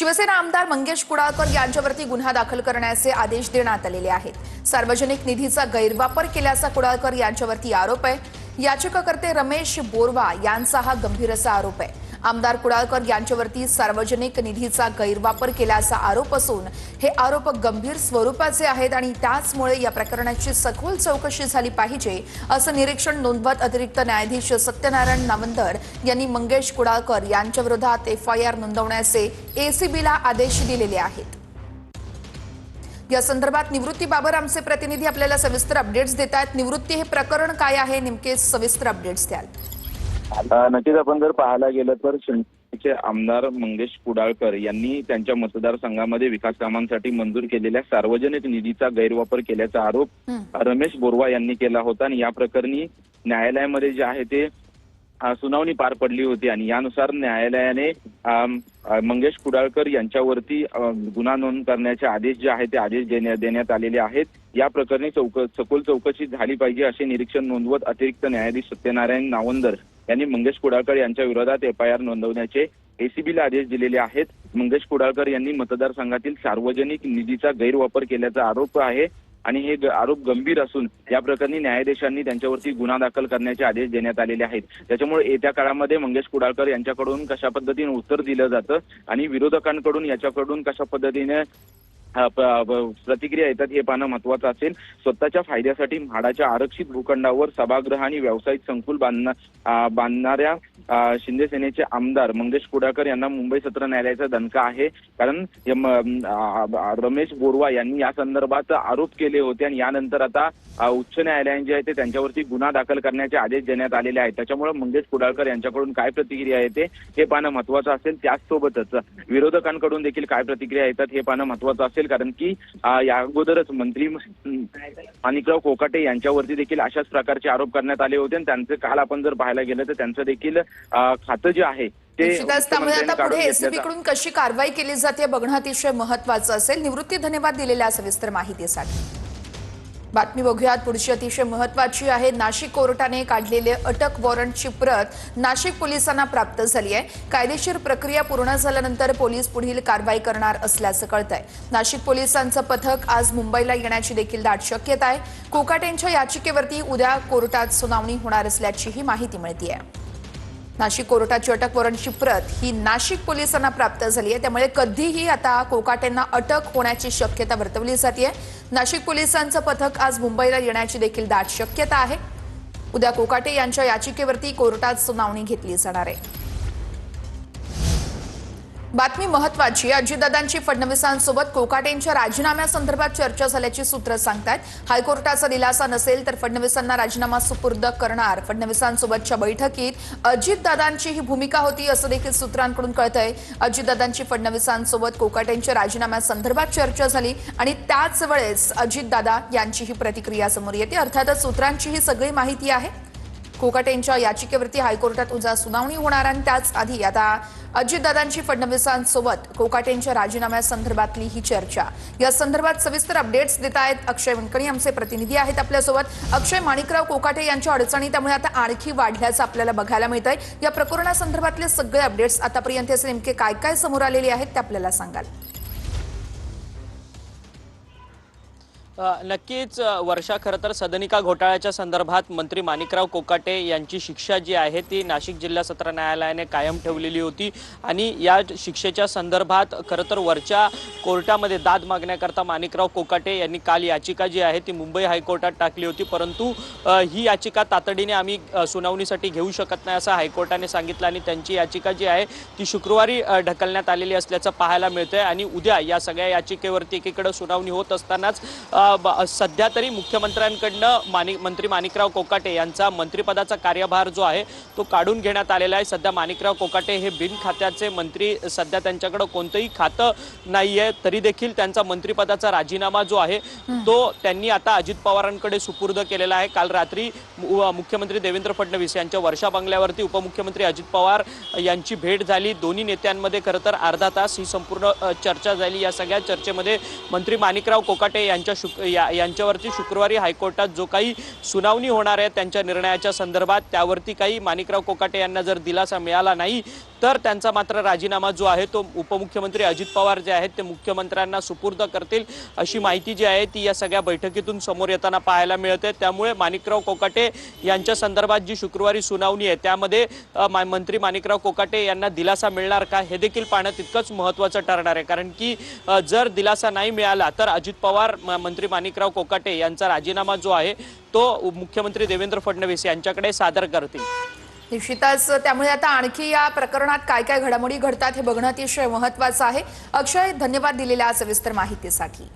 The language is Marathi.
शिवसेना आमदार मंगेश कुडाळकर यांच्यावरती गुन्हा दाखल करण्याचे आदेश देण्यात आलेले आहेत। सार्वजनिक निधीचा गैरवापर केल्याचा कुडाळकर यांच्यावरती आरोप आहे। याचिकाकर्ते रमेश बोरवा यांचा हा गंभीर असा आरोप आहे। आमदार कुडाळकर यांच्यावरती सार्वजनिक निधीचा गैरवापर केल्याचा आरोप असून हे आरोप गंभीर स्वरूपाचे आहेत आणि त्याचमुळे या प्रकरणाची सखोल चौकशी झाली पाहिजे असं निरीक्षण नोंदवत अतिरिक्त न्यायाधीश सत्यनारायण नावंदर यांनी मंगेश कुडाळकर यांच्याविरोधात एफआयआर नोंदवण्याचे एसीबीला आदेश दिलेले आहेत। या संदर्भात निवृत्ती बाबर आमचे प्रतिनिधी आपल्याला सविस्तर अपडेट्स देत आहेत। निवृत्ती, हे प्रकरण काय आहे नेमके, सविस्तर अपडेट्स द्याल? नक्कीच आपण जर पाहायला गेलं तर शिंदेचे आमदार मंगेश कुडाळकर यांनी त्यांच्या मतदारसंघामध्ये विकास कामांसाठी मंजूर केलेल्या सार्वजनिक निधीचा गैरवापर केल्याचा आरोप रमेश बोरवा यांनी केला होता आणि या प्रकरणी न्यायालयामध्ये जे आहे ते सुनावणी पार पडली होती आणि यानुसार न्यायालयाने मंगेश कुडाळकर यांच्यावरती गुन्हा नोंद करण्याचे आदेश जे आहे ते आदेश देण्यात आलेले आहेत। या प्रकरणी सखोल चौकशी झाली पाहिजे असे निरीक्षण नोंदवत अतिरिक्त न्यायाधीश सत्यनारायण नावंदर यांनी मंगेश कुडाळकर यांच्या विरोधात एफआयआर नोंदवण्याचे एसीबीला आदेश दिलेले आहेत। मंगेश कुडाळकर यांनी मतदारसंघातील सार्वजनिक निधीचा गैरवापर कल्याचा आरोप आहे आणि हे आरोप गंभीर असून या प्रकरणी न्यायाधीशांनी त्यांच्यावरती गुन्हा दाखल करण्याचे आदेश देण्यात आलेले आहेत। त्याच्यामुळे येत्या काळामध्ये मंगेश कुडाळकर यांच्याकडून कशा पद्धतीने उत्तर दिलं जातं आणि विरोधकांकडून याच्याकडून कशा पद्धतीने प्रतिक्रिया येतात हे पाहणं महत्वाचं असेल। स्वतःच्या फायद्यासाठी म्हाडाच्या आरक्षित भूखंडावर सभागृह आणि व्यावसायिक संकुल बांधणाऱ्या शिंदे सेनेचे आमदार मंगेश कुडाळकर यांना मुंबई सत्र न्यायालयाचा दणका आहे। कारण रमेश बोरवा यांनी या संदर्भात आरोप केले होते आणि यानंतर आता उच्च न्यायालयाने जे आहे ते त्यांच्यावरती गुन्हा दाखल करण्याचे आदेश देण्यात आलेले आहेत। त्याच्यामुळे मंगेश कुडाळकर यांच्याकडून काय प्रतिक्रिया येते हे पाहणं महत्वाचं असेल। त्याचसोबतच विरोधकांकडून देखील काय प्रतिक्रिया येतात हे पाहणं महत्वाचं असेल, कारण की या अगोदरच मंत्री माणिकराव कोकाटे यांच्यावरती देखील अशाच प्रकारचे आरोप करण्यात आले होते आणि त्यांचं काल आपण जर पाहायला गेलं तर त्यांचं देखील खातं जे आहे ते त्यामुळे आता पुढे एसीबी कडून कशी कारवाई केली जाते बघणं अतिशय महत्वाचं असेल। निवृत्ती, धन्यवाद दिलेल्या सविस्तर माहितीसाठी। बातमी बघूयात पुढची, अतिशय महत्वाची आहे। नाशिक कोर्टाने काढलेले अटक वॉरंटची प्रत नाशिक पोलिसांना प्राप्त झाली आहे। कायदेशीर प्रक्रिया पूर्ण झाल्यानंतर पोलीस पुढील कारवाई करणार असल्याचं कळतंय। नाशिक पोलिसांचं पथक आज मुंबईला येण्याची देखील दाट शक्यता आहे। कोकाटेंच्या याचिकेवरती उद्या कोर्टात सुनावणी होणार असल्याचीही माहिती मिळतेय। नाशिक कोर्टाची अटक वॉरंटची प्रत ही नाशिक पोलिसांना प्राप्त झाली आहे, त्यामुळे कधीही आता कोकाटेंना अटक होण्याची शक्यता वर्तवली जाते। नाशिक पोलिसांचं पथक आज मुंबईला येण्याची देखील दाट शक्यता आहे। उद्या कोकाटे यांच्या याचिकेवरती कोर्टात सुनावणी घेतली जाणार आहे। बातमी महत्वाची, अजितदादांची फडणवीसांसोबत कोकाटेंच्या राजीनाम्यासंदर्भात चर्चा झाल्याची सूत्र सांगतात। हायकोर्टाचा दिलासा नसेल तर फडणवीसांना राजीनामा सुपूर्द करणार। फडणवीसांसोबतच्या बैठकीत अजितदादांची ही भूमिका होती असं देखील सूत्रांकडून कळतंय। अजितदादांची फडणवीसांसोबत कोकाटेंच्या राजीनाम्यासंदर्भात चर्चा झाली आणि त्याच वेळेस अजितदादा यांची ही प्रतिक्रिया समोर येते। अर्थातच सूत्रांची ही सगळी माहिती आहे। कोकाटेंच्या याचिकेवरती हायकोर्टात उद्या सुनावणी होणार आणि त्याच आधी आता अजितदादांची फडणवीसांसोबत कोकाटेंच्या राजीनाम्यासंदर्भातली ही चर्चा, या संदर्भात सविस्तर अपडेट्स देत आहेत अक्षय वनकणी आमचे प्रतिनिधी आहेत आपल्यासोबत। अक्षय, माणिकराव कोकाटे यांच्या अडचणी त्यामुळे आता आणखी वाढल्याचं आपल्याला बघायला मिळतंय। या प्रकरणासंदर्भातले सगळे अपडेट्स आतापर्यंत नेमके काय काय समोर आलेले आहेत ते आपल्याला सांगाल? नक्कीच वर्षा, खरं तर सदनिका घोटाळ्याच्या संदर्भात मंत्री माणिकराव कोकाटे यांची शिक्षा जी आहे ती नाशिक जिल्हा सत्र न्यायालयाने कायम ठेवलेली होती आणि या शिक्षेच्या संदर्भात खरं तर वरच्या कोर्टामध्ये दाद मागण्याकरता माणिकराव कोकाटे यांनी काल याचिका जी आहे ती मुंबई हायकोर्टात टाकली होती। परंतु ही याचिका तातडीने आम्ही सुनावणीसाठी घेऊ शकत नाही असं हायकोर्टाने सांगितलं आणि त्यांची याचिका जी आहे ती शुक्रवारी ढकलण्यात आलेली असल्याचं पाहायला मिळतंय आणि उद्या या सगळ्या याचिकेवरती एकीकडे सुनावणी होत असतानाच सध्या तरी मुख्यमंत्र्यांकडनं मंत्री माणिकराव कोकाटे यांचा मंत्रिपदाचा कार्यभार जो आहे तो काढून घेण्यात आलेला आहे। सध्या माणिकराव कोकाटे हे बिन खात्याचे मंत्री, सध्या त्यांच्याकडे कोणतंही खातं नाहीये, तरी देखील त्यांचा मंत्रिपदाचा राजीनामा जो आहे तो त्यांनी आता अजित पवारांकडे सुपूर्द केलेला आहे। काल रात्री मुख्यमंत्री देवेंद्र फडणवीस यांच्या वर्षा बंगल्यावरती उपमुख्यमंत्री अजित पवार यांची भेट झाली। दोन्ही नेत्यांमध्ये खरं तर अर्धा तास ही संपूर्ण चर्चा झाली। या सगळ्या चर्चेमध्ये मंत्री माणिकराव कोकाटे यांच्या यांच्यावरती शुक्रवारी हायकोर्टात जो काही सुनावणी होणार आहे त्यांच्या निर्णयाच्या संदर्भात, त्यावरती काही माणिकराव कोकाटे यांना जर दिलासा मिळाला नाही तर त्यांचा मात्र राजीनामा जो आहे तो उपमुख्यमंत्री अजित पवार जे आहेत ते मुख्यमंत्र्यांना सुपूर्द करतील, अशी माहिती जी आहे ती या सगळ्या बैठकीतून समोर येताना पाहायला मिळते। त्यामुळे माणिकराव कोकाटे यांच्या संदर्भात जी शुक्रवारी सुनावणी आहे त्यामध्ये मंत्री माणिकराव कोकाटे यांना दिलासा मिळणार का हे देखील पाहणं तितकंच महत्त्वाचं ठरणार आहे। कारण की जर दिलासा नाही मिळाला तर अजित पवार मंत्री माणिकराव कोकाटे यांचा राजीनामा जो आहे तो मुख्यमंत्री देवेंद्र फडणवीस यांच्याकडे सादर करतील। निश्चितच त्यामुळे आता आणखी या प्रकरणात काय काय घडामोडी घडतात हे बघणं अतिशय महत्त्वाचं आहे। अक्षय, धन्यवाद दिलेल्या सविस्तर माहितीसाठी।